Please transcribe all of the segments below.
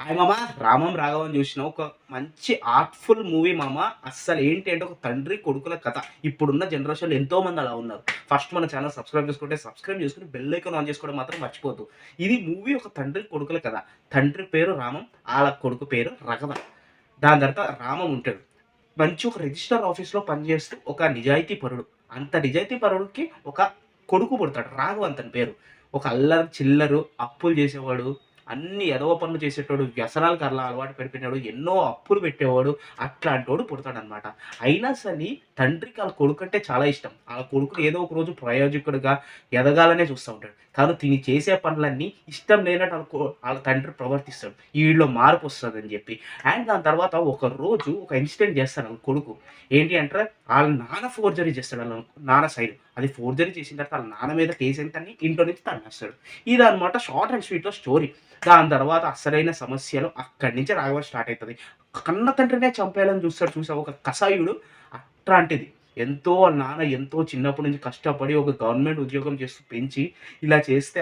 Hi మామ. 'రామం రాఘవం' చూసిన ఒక మంచి ఆర్ట్‌ఫుల్ మూవీ మామ. అస్సలు ఏంటి అంటే ఒక తండ్రి కొడుకుల కథ. ఇప్పుడున్న జనరేషన్‌లో ఎంతోమంది అలా ఉన్నారు. ఫస్ట్ మన ఛానల్ సబ్స్క్రైబ్ చేసుకొని బెల్ ఐకాన్ ఆన్ చేసుకోవడం మాత్రం మర్చిపోద్దు. ఇది మూవీ ఒక తండ్రి కొడుకుల కథ. తండ్రి పేరు రామం, ఆళ్ళ కొడుకు పేరు రాఘవ. దాని తర్వాత రామం ఉంటాడు. మంచి ఒక రిజిస్టర్ ఆఫీస్‌లో పనిచేస్తూ ఒక నిజాయితీ పరుడు. అంత నిజాయితీ పరుడికి ఒక కొడుకు పుడతాడు. రాఘవ అతని పేరు. ఒక అల్లరి చిల్లరు, అప్పులు చేసేవాడు, అన్ని ఎదవ పనులు చేసేటోడు, వ్యసనాలకు అలా అలవాటు పడిపోయినాడు, ఎన్నో అప్పులు పెట్టేవాడు. అట్లాంటోడు పుడతాడనమాట. అయినా సరే తండ్రికి ఆళ్ళ కొడుకంటే చాలా ఇష్టం. ఆళ్ళ కొడుకు ఏదో ఒక రోజు ప్రయోజకుడిగా ఎదగాలనే చూస్తా ఉంటాడు. కానీ తిని చేసే పనులన్నీ ఇష్టం లేనట్టు ఆళ్ళ తండ్రి ప్రవర్తిస్తాడు. ఈడిలో మార్పు వస్తదని చెప్పి. అండ్ దాని తర్వాత ఒక రోజు ఒక ఇన్సిడెంట్ చేస్తాడు ఆళ్ళ కొడుకు. ఏంటి అంటే ఆళ్ళ నాన్న ఫోర్జరీ చేస్తాడు ఆళ్ళ నాన్న సైడ్. అది ఫోర్జరీ చేసిన తర్వాత ఆళ్ళ నాన్న మీద కేస్ ఎంతని ఇంట్లో నుంచి తరిమేస్తాడు. ఇదనమాట షార్ట్ అండ్ స్వీట్‌లో స్టోరీ. దాని తర్వాత అస్సలైన సమస్యలు అక్కడి నుంచి రాఘవ స్టార్ట్ అయితది. కన్న తండ్రినే చంపేయాలని చూస్తాడు చూసావా ఒక కసాయుడు. అట్లాంటిది. ఎంతో వాళ్ళ నాన్న ఎంతో చిన్నప్పటి నుంచి కష్టపడి ఒక గవర్నమెంట్ ఉద్యోగం చేస్తూ పెంచి ఇలా చేస్తే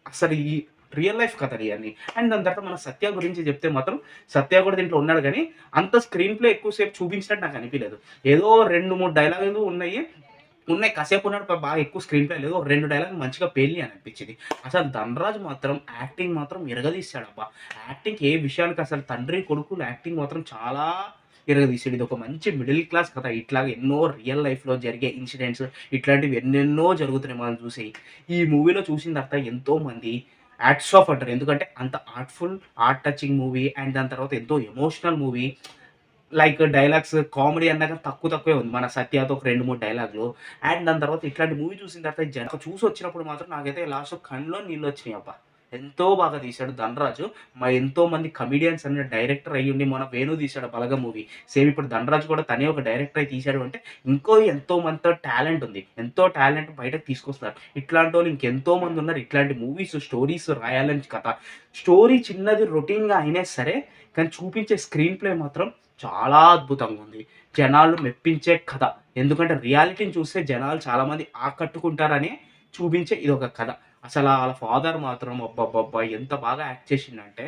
అసలు ఈ రియల్ లైఫ్ కథలు ఇయన్నీ. అండ్ దాని తర్వాత మన సత్య గురించి చెప్తే మాత్రం సత్య కూడా దీంట్లో ఉన్నాడు గానీ అంత స్క్రీన్ ప్లే ఎక్కువ సేపు చూపించినట్టు నాకు అనిపియలేదు. ఏదో 2, 3 డైలాగులు ఉన్నాయి. కాసేపు ఉన్నాడు బాగా ఎక్కువ స్క్రీన్ ప్లే లేదు. ఒక 2 డైలాగులు మంచిగా పేలినాయి అని అనిపించింది. అసలు ధనరాజ్ మాత్రం యాక్టింగ్ మాత్రం ఇరగదీశాడబ్బా! యాక్టింగ్ ఏ విషయానికి అసలు తండ్రి, కొడుకులు యాక్టింగ్ మాత్రం చాలా ఇరగదీశాడు. ఇదొక మంచి మిడిల్ క్లాస్ కథ. ఇట్లాగ ఎన్నో రియల్ లైఫ్‌లో జరిగే ఇన్సిడెంట్స్ ఇట్లాంటివి ఎన్నెన్నో జరుగుతున్నాయి మనం చూసేయి. ఈ మూవీలో చూసిన తర్వాత ఎంతోమంది హ్యాట్స్ ఆఫ్ అంటారు. ఎందుకంటే అంత artful, heart touching movie and దాని తర్వాత ఎంతో emotional movie. Like dialogues comedy అన్నాక తక్కువే ఉంది. మన 'సత్య'తో ఒక 2, 3 డైలాగులు. అండ్ దాని తర్వాత ఇట్లాంటి మూవీ చూసిన తర్వాత చూసొచ్చినప్పుడు మాత్రం నాకైతే లాస్ట్‌లో కళ్ళలో నీళ్ళొచ్చినాయబ్బా! ఎంతో బాగా తీశాడు 'ధనరాజు'. ఎంతో మంది కమెడియన్స్ అనే డైరెక్టర్ అయ్యుండి మొన్న 'వేణు' తీశాడు 'బలగం' మూవీ. సేమ్ ఇప్పుడు 'ధనరాజు' కూడా తనే ఒక డైరెక్టర్ అయి తీశాడు అంటే ఇంకో ఎంతో మందితో టాలెంట్ ఉంది. ఎంతో టాలెంట్ బయటకు తీసుకొస్తున్నారు. ఇట్లాంటోళ్ళు ఇంకెంతో మంది ఉన్నారు. ఇట్లాంటి మూవీస్, స్టోరీస్ రాయాలని కథ. స్టోరీ చిన్నది రొటీన్‌గా అయినా సరే కానీ చూపించే స్క్రీన్ ప్లే మాత్రం చాలా అద్భుతంగా ఉంది. జనాలు మెప్పించే కథ. ఎందుకంటే రియాలిటీని చూస్తే జనాలు చాలామంది ఆకట్టుకుంటారని చూపించే ఇదొక కథ. అసల ఆళ్ళ ఫాదర్ మాత్రం అబ్బబ్బబ్బా! ఎంత బాగా యాక్ట్ చేసిండంటే,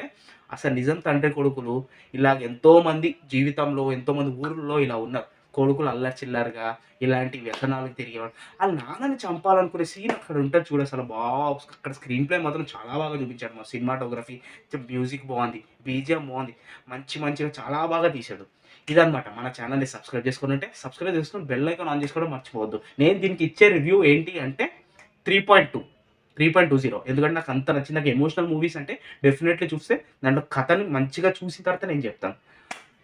అసలు నిజం తండ్రి కొడుకులు ఇలాగ ఎంతోమంది జీవితంలో, ఎంతోమంది ఊరుల్లో ఇలా ఉన్నారు. కొడుకులు అల్లరి చిల్లరగా, ఇలాంటి వ్యసనాలకు తిరిగేవాళ్ళు. ఆళ్ళ నాన్నని చంపాలనుకునే సీన్ అక్కడ ఉంటది చూడు అసలు అక్కడ స్క్రీన్ ప్లే మాత్రం చాలా బాగా చూపించాడు. సినిమాటోగ్రఫీ, మ్యూజిక్ బావుంది. బీజీఎం బావుంది. మంచిగా చాలా బాగా తీశాడు. ఇదనమాట. మన ఛానెల్‌ని సబ్స్క్రైబ్ చేసుకొని బెల్ ఐకాన్ ఆన్ చేసుకోవడం మర్చిపోవద్దు. నేను దీనికి ఇచ్చే రివ్యూ ఏంటి అంటే 3.2. 3.20 ఎందుకంటే నాకు అంత నచ్చింది. నాకు ఎమోషనల్ మూవీస్ అంటే డెఫినెట్‌లీ చూస్తే దాంట్లో కథని మంచిగా చూసిన తర్వాత నేను చెప్తాను.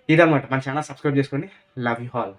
ఇదనమాట. మన ఛానెల్ సబ్స్క్రైబ్ చేసుకోండి. Love you all.